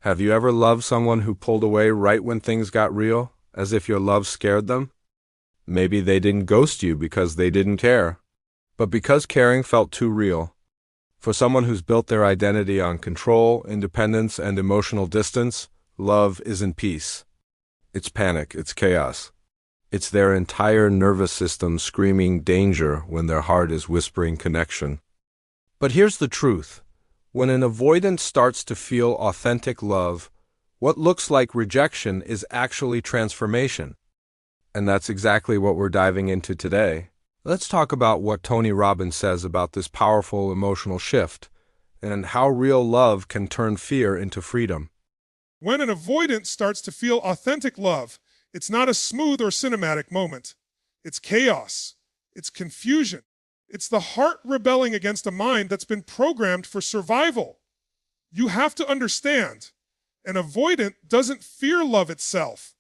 Have you ever loved someone who pulled away right when things got real, as if your love scared them? Maybe they didn't ghost you because they didn't care, but because caring felt too real. For someone who's built their identity on control, independence, and emotional distance, love isn't peace. It's panic, it's chaos. It's their entire nervous system screaming danger when their heart is whispering connection. But here's the truth. When an avoidant starts to feel authentic love, what looks like rejection is actually transformation. And that's exactly what we're diving into today. Let's talk about what Tony Robbins says about this powerful emotional shift and how real love can turn fear into freedom. When an avoidant starts to feel authentic love, it's not a smooth or cinematic moment. It's chaos. It's confusion. It's the heart rebelling against a mind that's been programmed for survival. You have to understand, an avoidant doesn't fear love itself.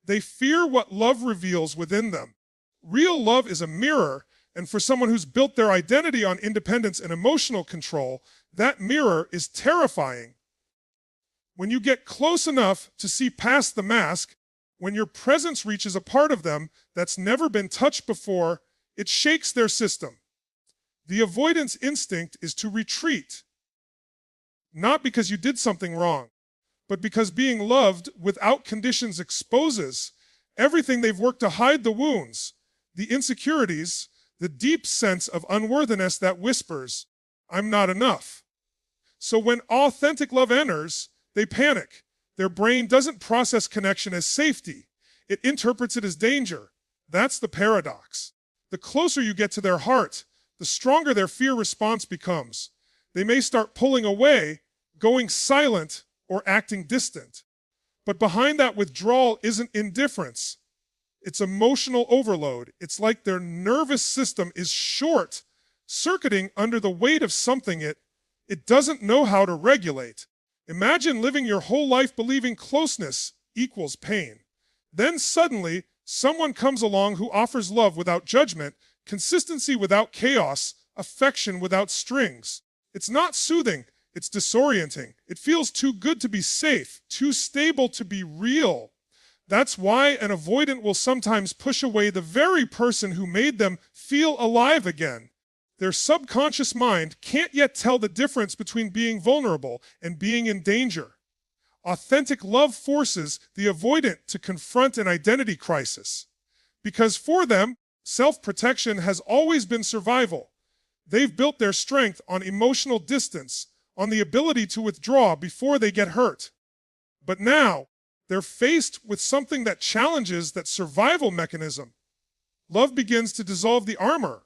They fear what love reveals within them. Real love is a mirror, and for someone who's built their identity on independence and emotional control, that mirror is terrifying. When you get close enough to see past the mask, when your presence reaches a part of them that's never been touched before, it shakes their system. The avoidance instinct is to retreat, not because you did something wrong, but because being loved without conditions exposes everything they've worked to hide: the wounds, the insecurities, the deep sense of unworthiness that whispers, "I'm not enough." So when authentic love enters, they panic. Their brain doesn't process connection as safety. It interprets it as danger. That's the paradox. The closer you get to their heart, the stronger their fear response becomes. They may start pulling away, going silent, or acting distant. But behind that withdrawal isn't indifference. It's emotional overload. It's like their nervous system is short, circuiting under the weight of something it doesn't know how to regulate. Imagine living your whole life believing closeness equals pain. Then suddenly, someone comes along who offers love without judgment, consistency without chaos, affection without strings. It's not soothing, it's disorienting. It feels too good to be safe, too stable to be real. That's why an avoidant will sometimes push away the very person who made them feel alive again. Their subconscious mind can't yet tell the difference between being vulnerable and being in danger. Authentic love forces the avoidant to confront an identity crisis. Because for them, self-protection has always been survival. They've built their strength on emotional distance, on the ability to withdraw before they get hurt. But now, they're faced with something that challenges that survival mechanism. Love begins to dissolve the armor.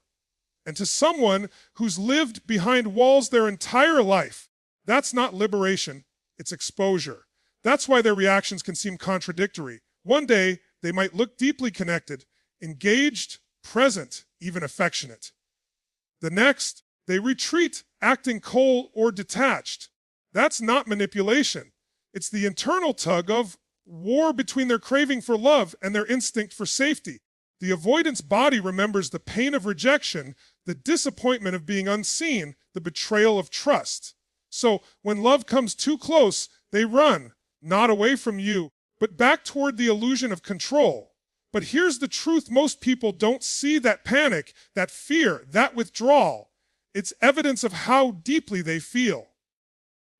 And to someone who's lived behind walls their entire life, that's not liberation, it's exposure. That's why their reactions can seem contradictory. One day, they might look deeply connected, engaged, present, even affectionate. The next, they retreat, acting cold or detached. That's not manipulation. It's the internal tug of war between their craving for love and their instinct for safety. The avoidance body remembers the pain of rejection, the disappointment of being unseen, the betrayal of trust. So when love comes too close, they run, not away from you, but back toward the illusion of control. But here's the truth: most people don't see that panic, that fear, that withdrawal. It's evidence of how deeply they feel.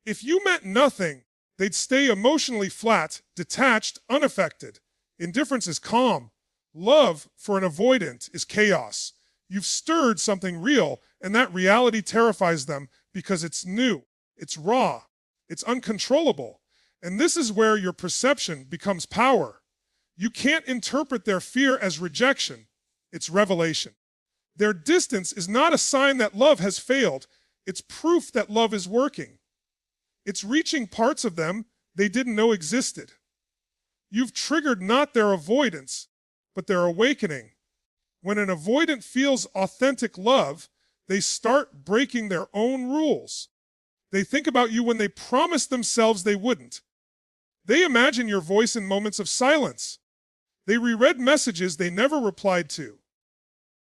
If you meant nothing, they'd stay emotionally flat, detached, unaffected. Indifference is calm. Love, for an avoidant, is chaos. You've stirred something real, and that reality terrifies them because it's new, it's raw, it's uncontrollable. And this is where your perception becomes power. You can't interpret their fear as rejection, it's revelation. Their distance is not a sign that love has failed, it's proof that love is working. It's reaching parts of them they didn't know existed. You've triggered not their avoidance, but their awakening. When an avoidant feels authentic love, they start breaking their own rules. They think about you when they promised themselves they wouldn't. They imagine your voice in moments of silence. They reread messages they never replied to.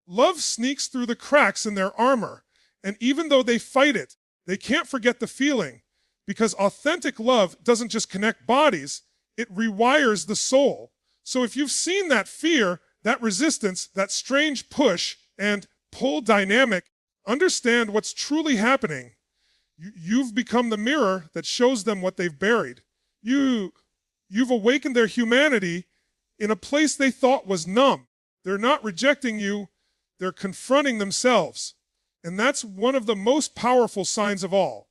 Love sneaks through the cracks in their armor, and even though they fight it, they can't forget the feeling. Because authentic love doesn't just connect bodies, it rewires the soul. So if you've seen that fear, that resistance, that strange push and pull dynamic, understand what's truly happening. You've become the mirror that shows them what they've buried. You've awakened their humanity in a place they thought was numb. They're not rejecting you, they're confronting themselves. And that's one of the most powerful signs of all.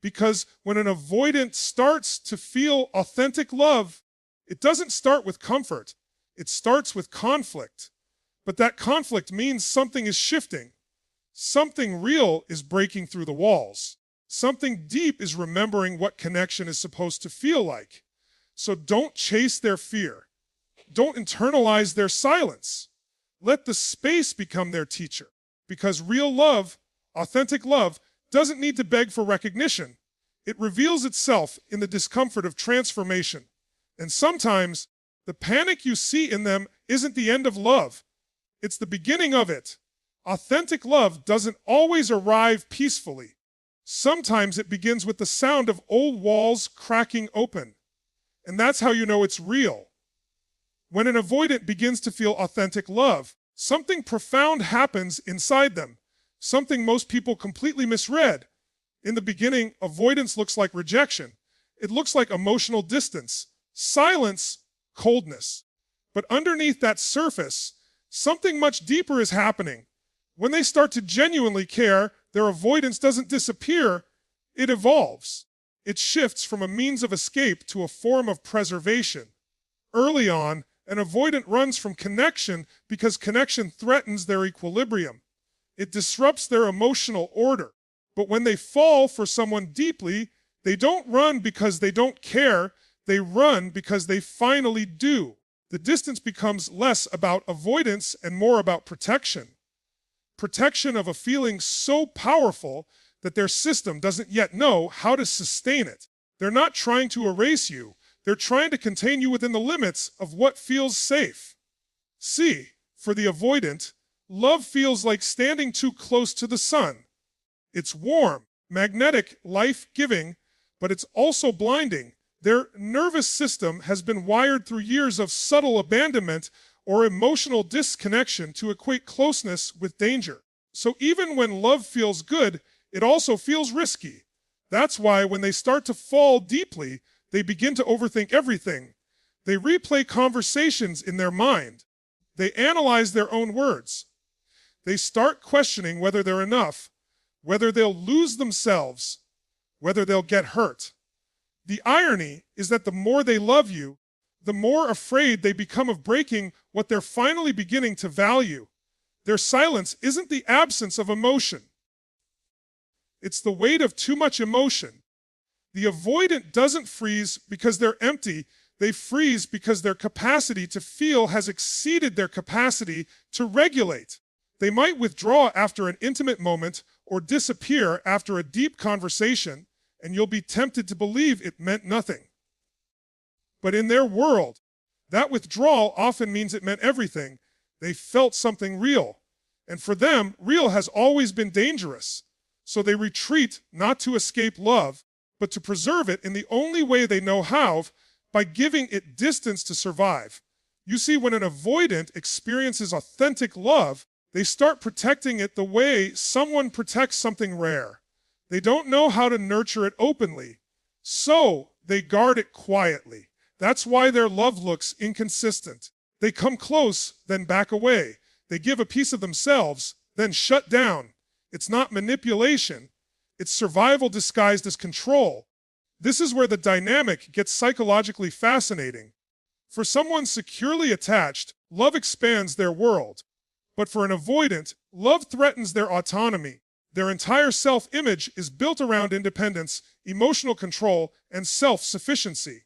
Because when an avoidant starts to feel authentic love, it doesn't start with comfort. It starts with conflict. But that conflict means something is shifting. Something real is breaking through the walls. Something deep is remembering what connection is supposed to feel like. So don't chase their fear. Don't internalize their silence. Let the space become their teacher. Because real love, authentic love, doesn't need to beg for recognition. It reveals itself in the discomfort of transformation. And sometimes, the panic you see in them isn't the end of love. It's the beginning of it. Authentic love doesn't always arrive peacefully. Sometimes it begins with the sound of old walls cracking open. And that's how you know it's real. When an avoidant begins to feel authentic love, something profound happens inside them. Something most people completely misread. In the beginning, avoidance looks like rejection. It looks like emotional distance, silence, coldness. But underneath that surface, something much deeper is happening. When they start to genuinely care, their avoidance doesn't disappear, it evolves. It shifts from a means of escape to a form of preservation. Early on, an avoidant runs from connection because connection threatens their equilibrium. It disrupts their emotional order. But when they fall for someone deeply, they don't run because they don't care, they run because they finally do. The distance becomes less about avoidance and more about protection. Protection of a feeling so powerful that their system doesn't yet know how to sustain it. They're not trying to erase you. They're trying to contain you within the limits of what feels safe. See, for the avoidant, love feels like standing too close to the sun. It's warm, magnetic, life-giving, but it's also blinding. Their nervous system has been wired through years of subtle abandonment or emotional disconnection to equate closeness with danger. So even when love feels good, it also feels risky. That's why when they start to fall deeply, they begin to overthink everything. They replay conversations in their mind. They analyze their own words. They start questioning whether they're enough, whether they'll lose themselves, whether they'll get hurt. The irony is that the more they love you, the more afraid they become of breaking what they're finally beginning to value. Their silence isn't the absence of emotion. It's the weight of too much emotion. The avoidant doesn't freeze because they're empty. They freeze because their capacity to feel has exceeded their capacity to regulate. They might withdraw after an intimate moment or disappear after a deep conversation, and you'll be tempted to believe it meant nothing. But in their world, that withdrawal often means it meant everything. They felt something real. And for them, real has always been dangerous. So they retreat not to escape love, but to preserve it in the only way they know how, by giving it distance to survive. You see, when an avoidant experiences authentic love, they start protecting it the way someone protects something rare. They don't know how to nurture it openly, so they guard it quietly. That's why their love looks inconsistent. They come close, then back away. They give a piece of themselves, then shut down. It's not manipulation. It's survival disguised as control. This is where the dynamic gets psychologically fascinating. For someone securely attached, love expands their world. But for an avoidant, love threatens their autonomy. Their entire self-image is built around independence, emotional control, and self-sufficiency.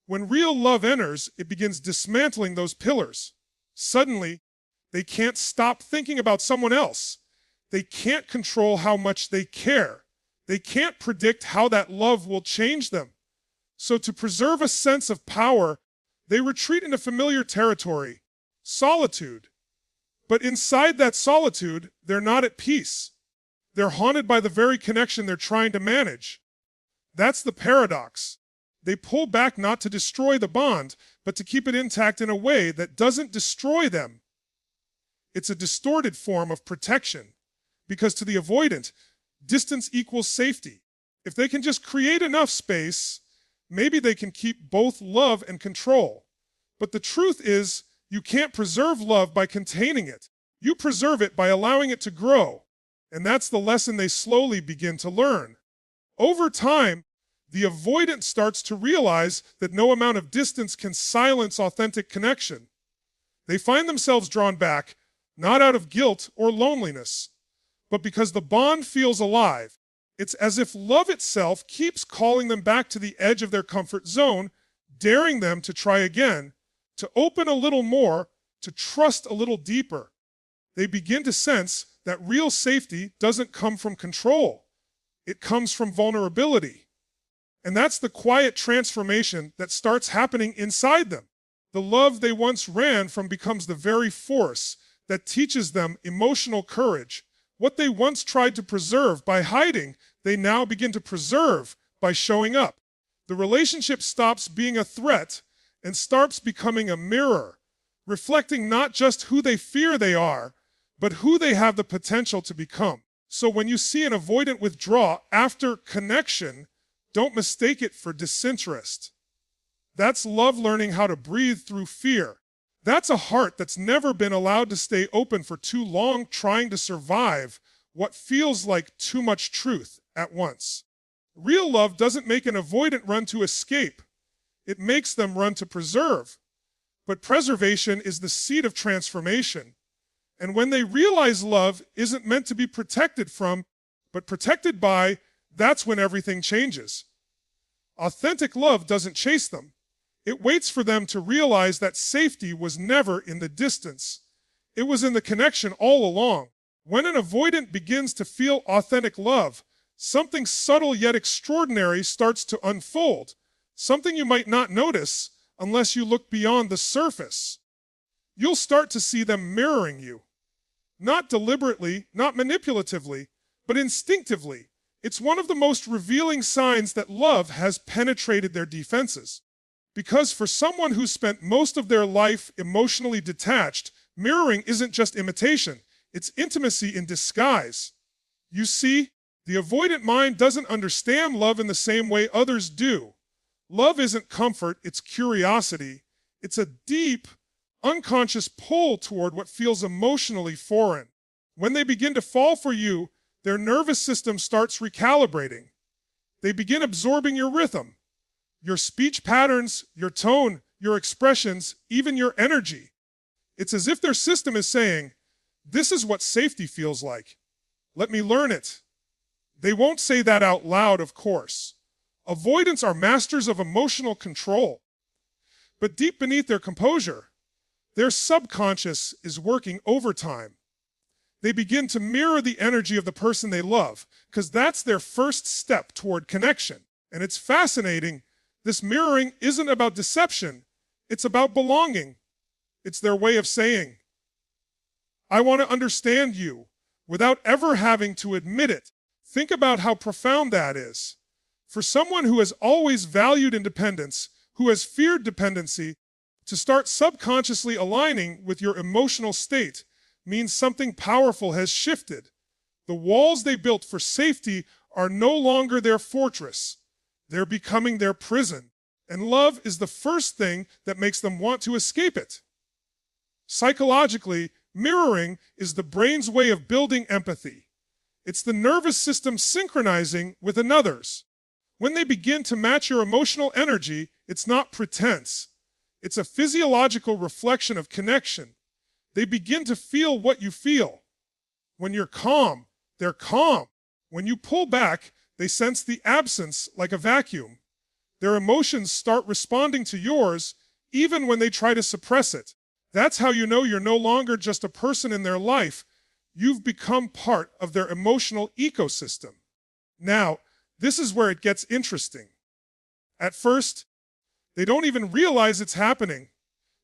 When real love enters, it begins dismantling those pillars. Suddenly, they can't stop thinking about someone else. They can't control how much they care. They can't predict how that love will change them. So to preserve a sense of power, they retreat into familiar territory, solitude. But inside that solitude, they're not at peace. They're haunted by the very connection they're trying to manage. That's the paradox. They pull back not to destroy the bond, but to keep it intact in a way that doesn't destroy them. It's a distorted form of protection, because to the avoidant, distance equals safety. If they can just create enough space, maybe they can keep both love and control. But the truth is, you can't preserve love by containing it. You preserve it by allowing it to grow. And that's the lesson they slowly begin to learn. Over time, the avoidant starts to realize that no amount of distance can silence authentic connection. They find themselves drawn back, not out of guilt or loneliness, but because the bond feels alive. It's as if love itself keeps calling them back to the edge of their comfort zone, daring them to try again, to open a little more, to trust a little deeper. They begin to sense that real safety doesn't come from control. It comes from vulnerability. And that's the quiet transformation that starts happening inside them. The love they once ran from becomes the very force that teaches them emotional courage. What they once tried to preserve by hiding, they now begin to preserve by showing up. The relationship stops being a threat and starts becoming a mirror, reflecting not just who they fear they are, but who they have the potential to become. So when you see an avoidant withdraw after connection, don't mistake it for disinterest. That's love learning how to breathe through fear. That's a heart that's never been allowed to stay open for too long, trying to survive what feels like too much truth at once. Real love doesn't make an avoidant run to escape. It makes them run to preserve. But preservation is the seed of transformation. And when they realize love isn't meant to be protected from, but protected by, that's when everything changes. Authentic love doesn't chase them. It waits for them to realize that safety was never in the distance. It was in the connection all along. When an avoidant begins to feel authentic love, something subtle yet extraordinary starts to unfold, something you might not notice unless you look beyond the surface. You'll start to see them mirroring you. Not deliberately, not manipulatively, but instinctively. It's one of the most revealing signs that love has penetrated their defenses. Because for someone who spent most of their life emotionally detached, mirroring isn't just imitation, it's intimacy in disguise. You see, the avoidant mind doesn't understand love in the same way others do. Love isn't comfort, it's curiosity. It's a deep, unconscious pull toward what feels emotionally foreign. When they begin to fall for you, their nervous system starts recalibrating. They begin absorbing your rhythm, your speech patterns, your tone, your expressions, even your energy. It's as if their system is saying, "This is what safety feels like. Let me learn it." They won't say that out loud, of course. Avoidants are masters of emotional control. But deep beneath their composure, their subconscious is working overtime. They begin to mirror the energy of the person they love, because that's their first step toward connection. And it's fascinating. This mirroring isn't about deception. It's about belonging. It's their way of saying, "I want to understand you," without ever having to admit it. Think about how profound that is. For someone who has always valued independence, who has feared dependency, to start subconsciously aligning with your emotional state means something powerful has shifted. The walls they built for safety are no longer their fortress. They're becoming their prison. And love is the first thing that makes them want to escape it. Psychologically, mirroring is the brain's way of building empathy. It's the nervous system synchronizing with another's. When they begin to match your emotional energy, it's not pretense. It's a physiological reflection of connection. They begin to feel what you feel. When you're calm, they're calm. When you pull back, they sense the absence like a vacuum. Their emotions start responding to yours, even when they try to suppress it. That's how you know you're no longer just a person in their life. You've become part of their emotional ecosystem. Now, this is where it gets interesting. At first, they don't even realize it's happening.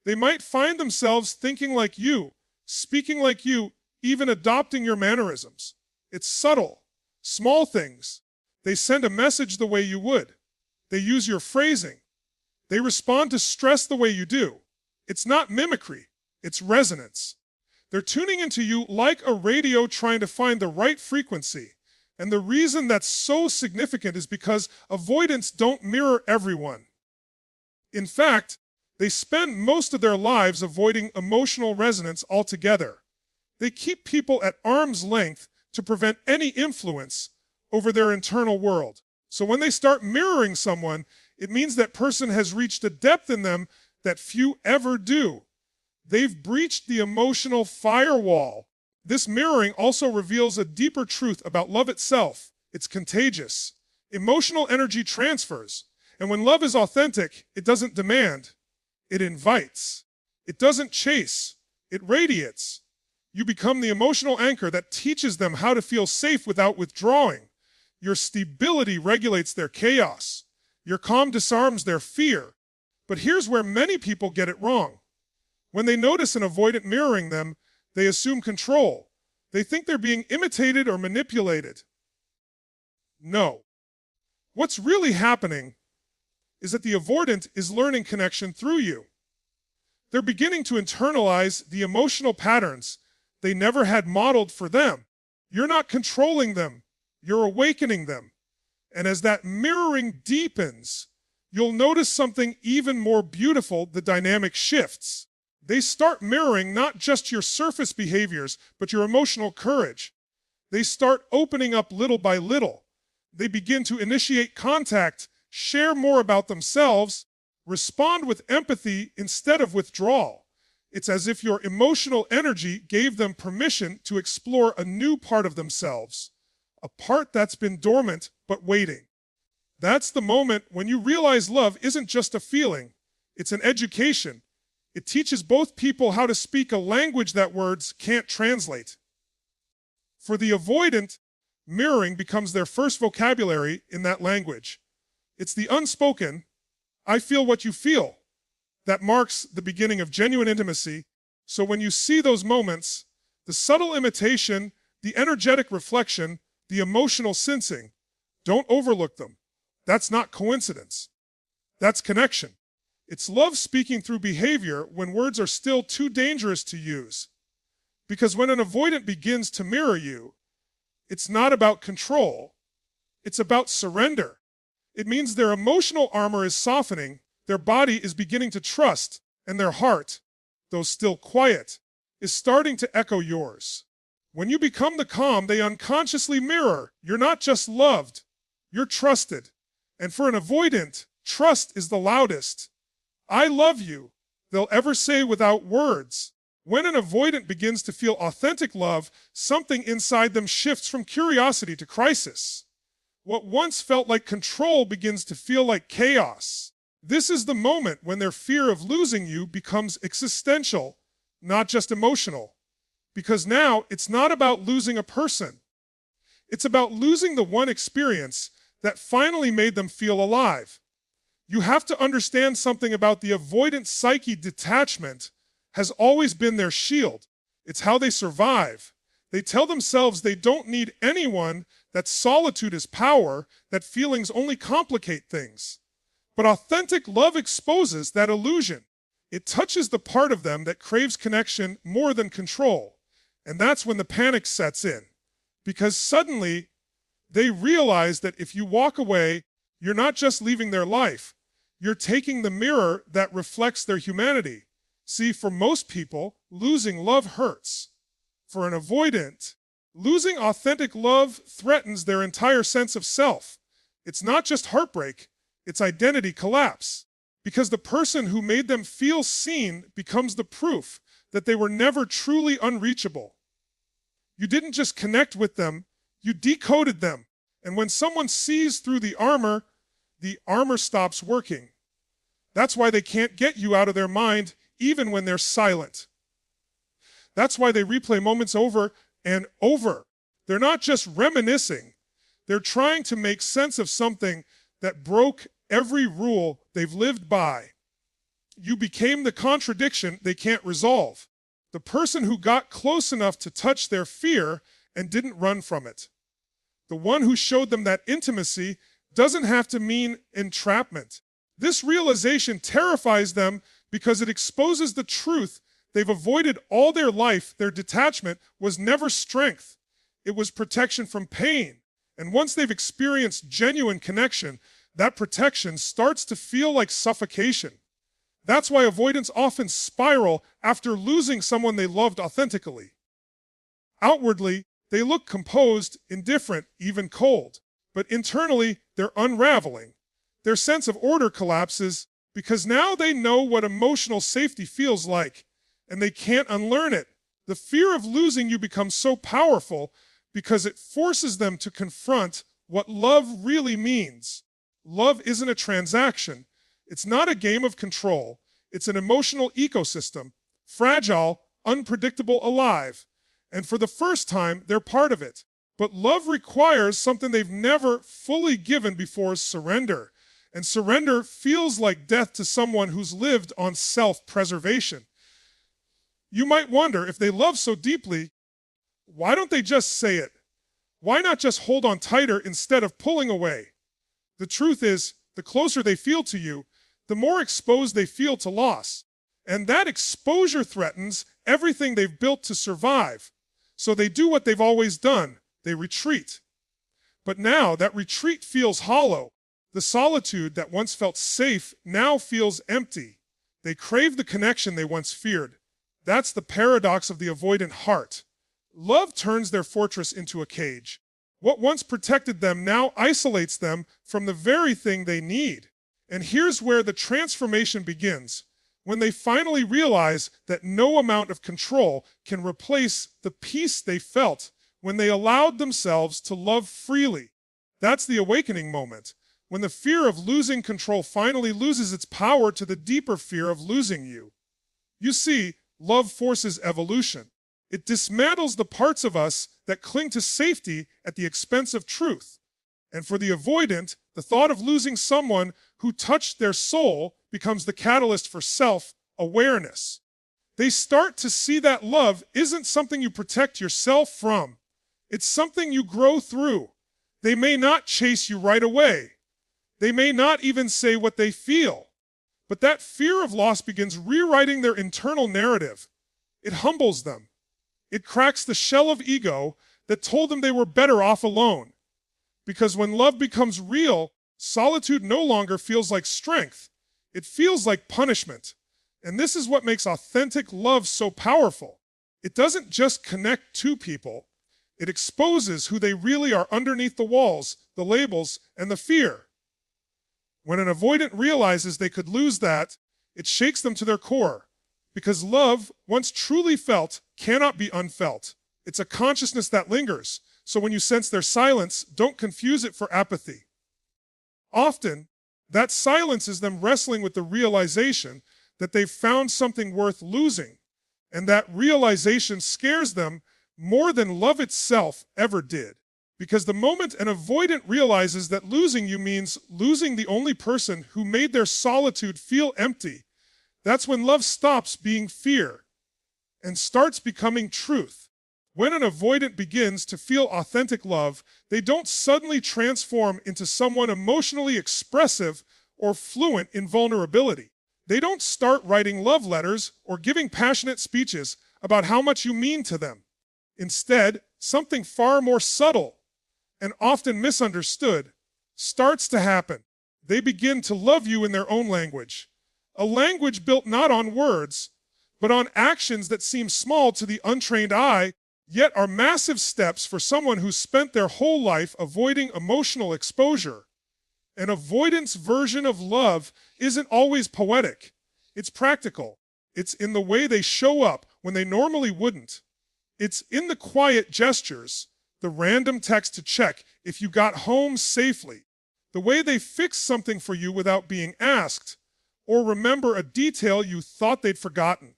They might find themselves thinking like you, speaking like you, even adopting your mannerisms. It's subtle, small things. They send a message the way you would. They use your phrasing. They respond to stress the way you do. It's not mimicry, it's resonance. They're tuning into you like a radio trying to find the right frequency. And the reason that's so significant is because avoidants don't mirror everyone. In fact, they spend most of their lives avoiding emotional resonance altogether. They keep people at arm's length to prevent any influence over their internal world. So when they start mirroring someone, it means that person has reached a depth in them that few ever do. They've breached the emotional firewall. This mirroring also reveals a deeper truth about love itself. It's contagious. Emotional energy transfers. And when love is authentic, it doesn't demand. It invites. It doesn't chase. It radiates. You become the emotional anchor that teaches them how to feel safe without withdrawing. Your stability regulates their chaos. Your calm disarms their fear. But here's where many people get it wrong. When they notice an avoidant mirroring them, they assume control. They think they're being imitated or manipulated. No. What's really happening is that the avoidant is learning connection through you. They're beginning to internalize the emotional patterns they never had modeled for them. You're not controlling them, you're awakening them. And as that mirroring deepens, you'll notice something even more beautiful. The dynamic shifts. They start mirroring not just your surface behaviors, but your emotional courage. They start opening up little by little. They begin to initiate contact, share more about themselves, respond with empathy instead of withdrawal. It's as if your emotional energy gave them permission to explore a new part of themselves, a part that's been dormant but waiting. That's the moment when you realize love isn't just a feeling, it's an education. It teaches both people how to speak a language that words can't translate. For the avoidant, mirroring becomes their first vocabulary in that language. It's the unspoken, I feel what you feel, that marks the beginning of genuine intimacy. So when you see those moments, the subtle imitation, the energetic reflection, the emotional sensing, don't overlook them. That's not coincidence. That's connection. It's love speaking through behavior when words are still too dangerous to use. Because when an avoidant begins to mirror you, it's not about control. It's about surrender. It means their emotional armor is softening, their body is beginning to trust, and their heart, though still quiet, is starting to echo yours. When you become the calm they unconsciously mirror, you're not just loved, you're trusted. And for an avoidant, trust is the loudest. I love you, they'll ever say without words. When an avoidant begins to feel authentic love, something inside them shifts from curiosity to crisis. What once felt like control begins to feel like chaos. This is the moment when their fear of losing you becomes existential, not just emotional. Because now it's not about losing a person. It's about losing the one experience that finally made them feel alive. You have to understand something about the avoidant psyche. Detachment has always been their shield. It's how they survive. They tell themselves they don't need anyone, that solitude is power, that feelings only complicate things. But authentic love exposes that illusion. It touches the part of them that craves connection more than control. And that's when the panic sets in. Because suddenly, they realize that if you walk away, you're not just leaving their life. You're taking the mirror that reflects their humanity. See, for most people, losing love hurts. For an avoidant, losing authentic love threatens their entire sense of self. It's not just heartbreak, it's identity collapse. Because the person who made them feel seen becomes the proof that they were never truly unreachable. You didn't just connect with them, you decoded them. And when someone sees through the armor stops working. That's why they can't get you out of their mind, even when they're silent. That's why they replay moments over and over. They're not just reminiscing. They're trying to make sense of something that broke every rule they've lived by. You became the contradiction they can't resolve. The person who got close enough to touch their fear and didn't run from it. The one who showed them that intimacy doesn't have to mean entrapment. This realization terrifies them because it exposes the truth they've avoided all their life. Their detachment was never strength. It was protection from pain. And once they've experienced genuine connection, that protection starts to feel like suffocation. That's why avoidants often spiral after losing someone they loved authentically. Outwardly, they look composed, indifferent, even cold. But internally, they're unraveling. Their sense of order collapses because now they know what emotional safety feels like, and they can't unlearn it. The fear of losing you becomes so powerful because it forces them to confront what love really means. Love isn't a transaction. It's not a game of control. It's an emotional ecosystem, fragile, unpredictable, alive. And for the first time, they're part of it. But love requires something they've never fully given before: surrender. And surrender feels like death to someone who's lived on self-preservation. You might wonder, if they love so deeply, why don't they just say it? Why not just hold on tighter instead of pulling away? The truth is, the closer they feel to you, the more exposed they feel to loss. And that exposure threatens everything they've built to survive. So they do what they've always done: they retreat. But now that retreat feels hollow. The solitude that once felt safe now feels empty. They crave the connection they once feared. That's the paradox of the avoidant heart. Love turns their fortress into a cage. What once protected them now isolates them from the very thing they need. And here's where the transformation begins: when they finally realize that no amount of control can replace the peace they felt when they allowed themselves to love freely. That's the awakening moment, when the fear of losing control finally loses its power to the deeper fear of losing you. You see, love forces evolution. It dismantles the parts of us that cling to safety at the expense of truth. And for the avoidant, the thought of losing someone who touched their soul becomes the catalyst for self-awareness. They start to see that love isn't something you protect yourself from. It's something you grow through. They may not chase you right away. They may not even say what they feel. But that fear of loss begins rewriting their internal narrative. It humbles them. It cracks the shell of ego that told them they were better off alone. Because when love becomes real, solitude no longer feels like strength. It feels like punishment. And this is what makes authentic love so powerful. It doesn't just connect two people. It exposes who they really are underneath the walls, the labels, and the fear. When an avoidant realizes they could lose that, it shakes them to their core. Because love, once truly felt, cannot be unfelt. It's a consciousness that lingers. So when you sense their silence, don't confuse it for apathy. Often, that silence is them wrestling with the realization that they've found something worth losing. And that realization scares them more than love itself ever did. Because the moment an avoidant realizes that losing you means losing the only person who made their solitude feel empty, that's when love stops being fear and starts becoming truth. When an avoidant begins to feel authentic love, they don't suddenly transform into someone emotionally expressive or fluent in vulnerability. They don't start writing love letters or giving passionate speeches about how much you mean to them. Instead, something far more subtle and often misunderstood starts to happen. They begin to love you in their own language, a language built not on words, but on actions that seem small to the untrained eye, yet are massive steps for someone who's spent their whole life avoiding emotional exposure. An avoidance version of love isn't always poetic. It's practical. It's in the way they show up when they normally wouldn't. It's in the quiet gestures, the random text to check if you got home safely, the way they fix something for you without being asked, or remember a detail you thought they'd forgotten.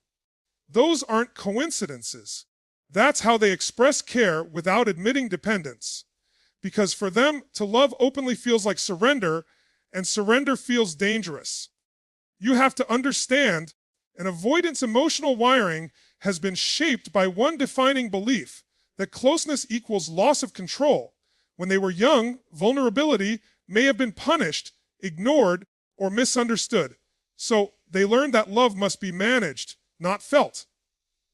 Those aren't coincidences. That's how they express care without admitting dependence. Because for them, to love openly feels like surrender, and surrender feels dangerous. You have to understand, an avoidance emotional wiring has been shaped by one defining belief, that closeness equals loss of control. When they were young, vulnerability may have been punished, ignored, or misunderstood. So they learned that love must be managed, not felt.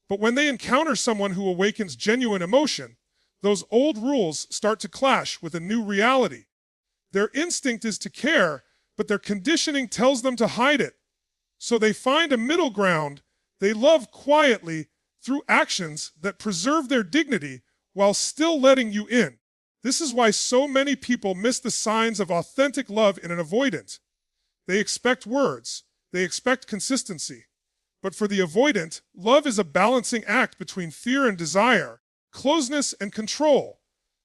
But when they encounter someone who awakens genuine emotion, those old rules start to clash with a new reality. Their instinct is to care, but their conditioning tells them to hide it. So they find a middle ground. They love quietly through actions that preserve their dignity while still letting you in. This is why so many people miss the signs of authentic love in an avoidant. They expect words. They expect consistency. But for the avoidant, love is a balancing act between fear and desire, closeness and control.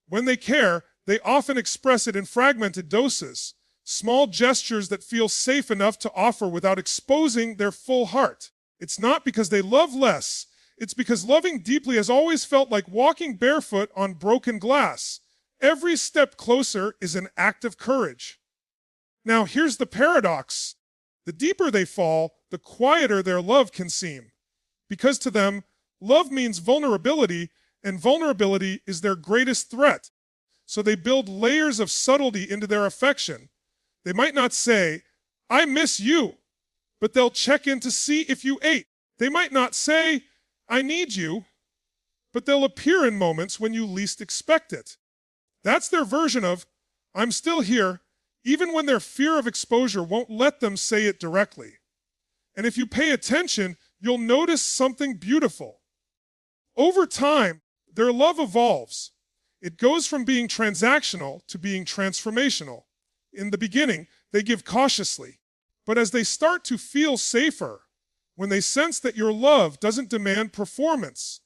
When they care, they often express it in fragmented doses, small gestures that feel safe enough to offer without exposing their full heart. It's not because they love less. It's because loving deeply has always felt like walking barefoot on broken glass. Every step closer is an act of courage. Now, here's the paradox. The deeper they fall, the quieter their love can seem. Because to them, love means vulnerability, and vulnerability is their greatest threat. So they build layers of subtlety into their affection. They might not say, "I miss you," but they'll check in to see if you ate. They might not say, "I need you," but they'll appear in moments when you least expect it. That's their version of, "I'm still here," even when their fear of exposure won't let them say it directly. And if you pay attention, you'll notice something beautiful. Over time, their love evolves. It goes from being transactional to being transformational. In the beginning, they give cautiously. But as they start to feel safer, when they sense that your love doesn't demand performance,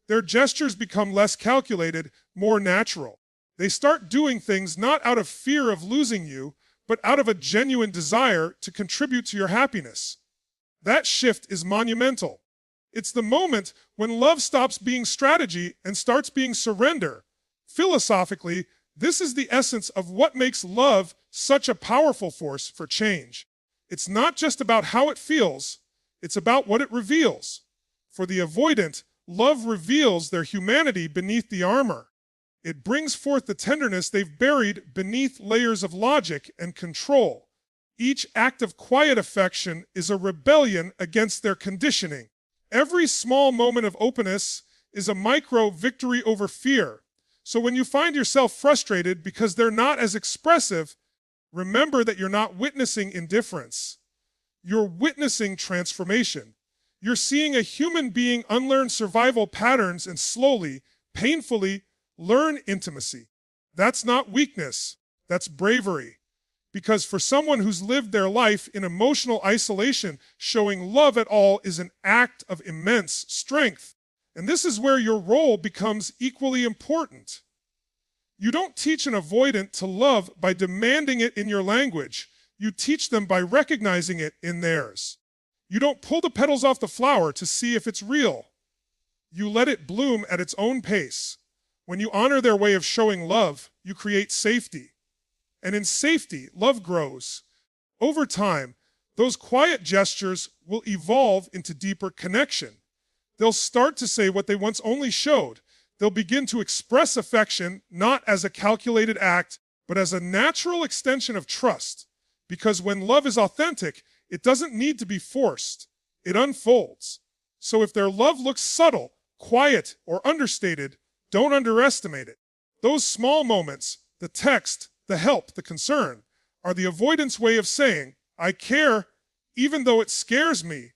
their gestures become less calculated, more natural. They start doing things not out of fear of losing you, but out of a genuine desire to contribute to your happiness. That shift is monumental. It's the moment when love stops being strategy and starts being surrender. Philosophically, this is the essence of what makes love such a powerful force for change. It's not just about how it feels, it's about what it reveals. For the avoidant, love reveals their humanity beneath the armor. It brings forth the tenderness they've buried beneath layers of logic and control. Each act of quiet affection is a rebellion against their conditioning. Every small moment of openness is a micro victory over fear. So when you find yourself frustrated because they're not as expressive, remember that you're not witnessing indifference. You're witnessing transformation. You're seeing a human being unlearn survival patterns and slowly, painfully, learn intimacy. That's not weakness, that's bravery. Because for someone who's lived their life in emotional isolation, showing love at all is an act of immense strength. And this is where your role becomes equally important. You don't teach an avoidant to love by demanding it in your language. You teach them by recognizing it in theirs. You don't pull the petals off the flower to see if it's real. You let it bloom at its own pace. When you honor their way of showing love, you create safety. And in safety, love grows. Over time, those quiet gestures will evolve into deeper connection. They'll start to say what they once only showed. They'll begin to express affection not as a calculated act, but as a natural extension of trust. Because when love is authentic, it doesn't need to be forced. It unfolds. So if their love looks subtle, quiet, or understated, don't underestimate it. Those small moments, the text, the help, the concern, are the avoidance way of saying, "I care, even though it scares me."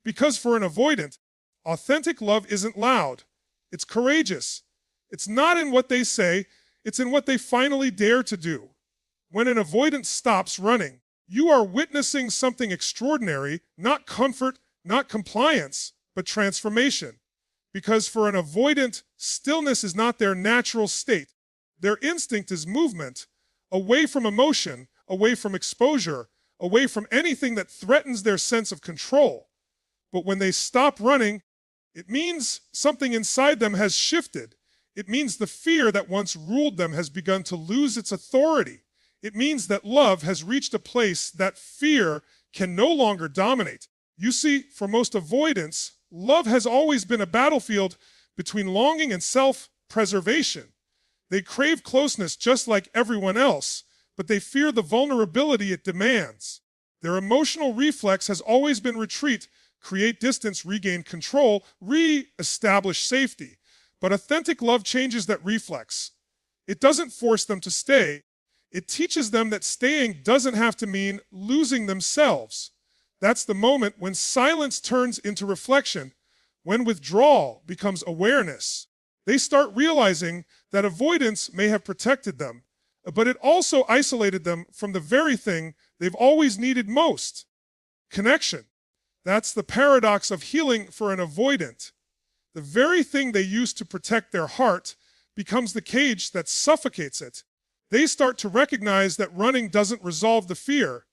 Because for an avoidant, authentic love isn't loud. It's courageous. It's not in what they say, it's in what they finally dare to do. When an avoidant stops running, you are witnessing something extraordinary, not comfort, not compliance, but transformation. Because for an avoidant, stillness is not their natural state. Their instinct is movement, away from emotion, away from exposure, away from anything that threatens their sense of control. But when they stop running, it means something inside them has shifted. It means the fear that once ruled them has begun to lose its authority. It means that love has reached a place that fear can no longer dominate. You see, for most avoidants, love has always been a battlefield between longing and self-preservation. They crave closeness just like everyone else, but they fear the vulnerability it demands. Their emotional reflex has always been retreat, create distance, regain control, re-establish safety. But authentic love changes that reflex. It doesn't force them to stay. It teaches them that staying doesn't have to mean losing themselves. That's the moment when silence turns into reflection, when withdrawal becomes awareness. They start realizing that avoidance may have protected them, but it also isolated them from the very thing they've always needed most: connection. That's the paradox of healing for an avoidant. The very thing they used to protect their heart becomes the cage that suffocates it. They start to recognize that running doesn't resolve the fear,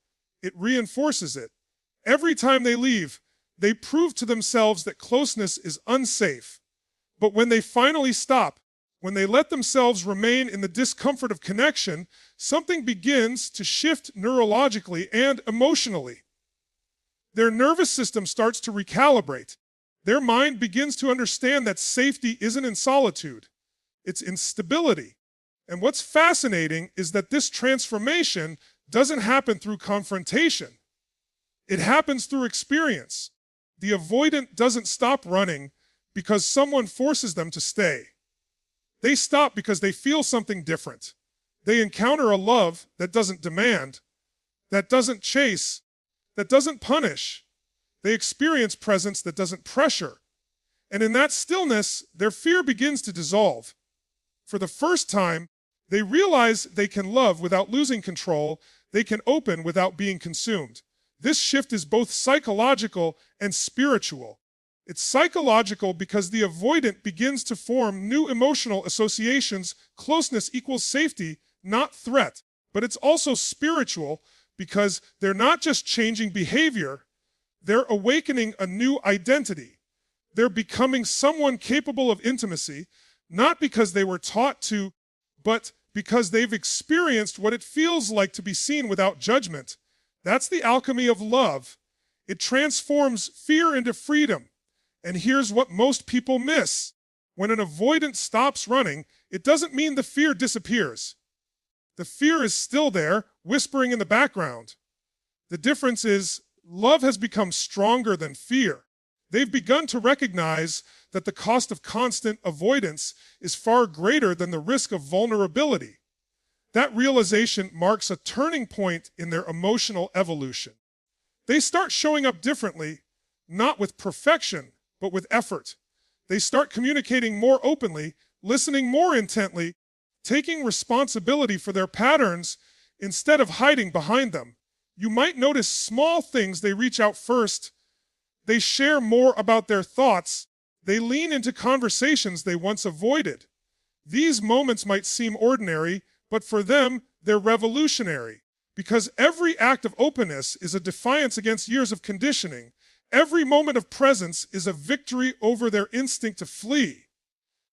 it reinforces it. Every time they leave, they prove to themselves that closeness is unsafe. But when they finally stop, when they let themselves remain in the discomfort of connection, something begins to shift neurologically and emotionally. Their nervous system starts to recalibrate. Their mind begins to understand that safety isn't in solitude, it's in stability. And what's fascinating is that this transformation doesn't happen through confrontation. It happens through experience. The avoidant doesn't stop running because someone forces them to stay. They stop because they feel something different. They encounter a love that doesn't demand, that doesn't chase, that doesn't punish. They experience presence that doesn't pressure. And in that stillness, their fear begins to dissolve. For the first time, they realize they can love without losing control. They can open without being consumed. This shift is both psychological and spiritual. It's psychological because the avoidant begins to form new emotional associations. Closeness equals safety, not threat. But it's also spiritual because they're not just changing behavior, they're awakening a new identity. They're becoming someone capable of intimacy, not because they were taught to, but because they've experienced what it feels like to be seen without judgment. That's the alchemy of love. It transforms fear into freedom. And here's what most people miss. When an avoidant stops running, it doesn't mean the fear disappears. The fear is still there, whispering in the background. The difference is, love has become stronger than fear. They've begun to recognize that the cost of constant avoidance is far greater than the risk of vulnerability. That realization marks a turning point in their emotional evolution. They start showing up differently, not with perfection, but with effort. They start communicating more openly, listening more intently, taking responsibility for their patterns instead of hiding behind them. You might notice small things. They reach out first. They share more about their thoughts. They lean into conversations they once avoided. These moments might seem ordinary, but for them, they're revolutionary. Because every act of openness is a defiance against years of conditioning. Every moment of presence is a victory over their instinct to flee.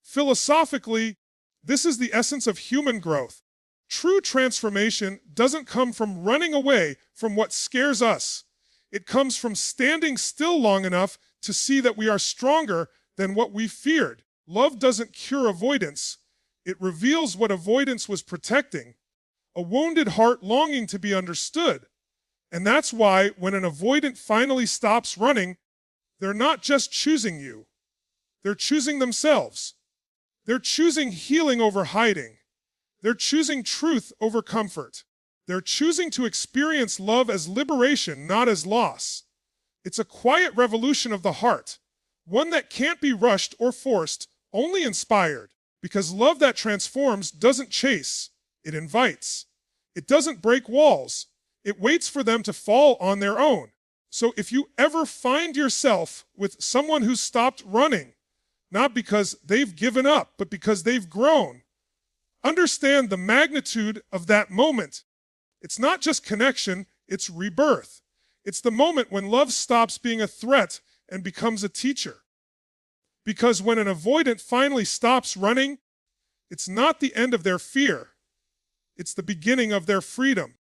Philosophically, this is the essence of human growth. True transformation doesn't come from running away from what scares us. It comes from standing still long enough to see that we are stronger than what we feared. Love doesn't cure avoidance. It reveals what avoidance was protecting, a wounded heart longing to be understood. And that's why when an avoidant finally stops running, they're not just choosing you. They're choosing themselves. They're choosing healing over hiding. They're choosing truth over comfort. They're choosing to experience love as liberation, not as loss. It's a quiet revolution of the heart, one that can't be rushed or forced, only inspired. Because love that transforms doesn't chase, it invites. It doesn't break walls. It waits for them to fall on their own. So if you ever find yourself with someone who's stopped running, not because they've given up, but because they've grown, understand the magnitude of that moment. It's not just connection, it's rebirth. It's the moment when love stops being a threat and becomes a teacher. Because when an avoidant finally stops running, it's not the end of their fear. It's the beginning of their freedom.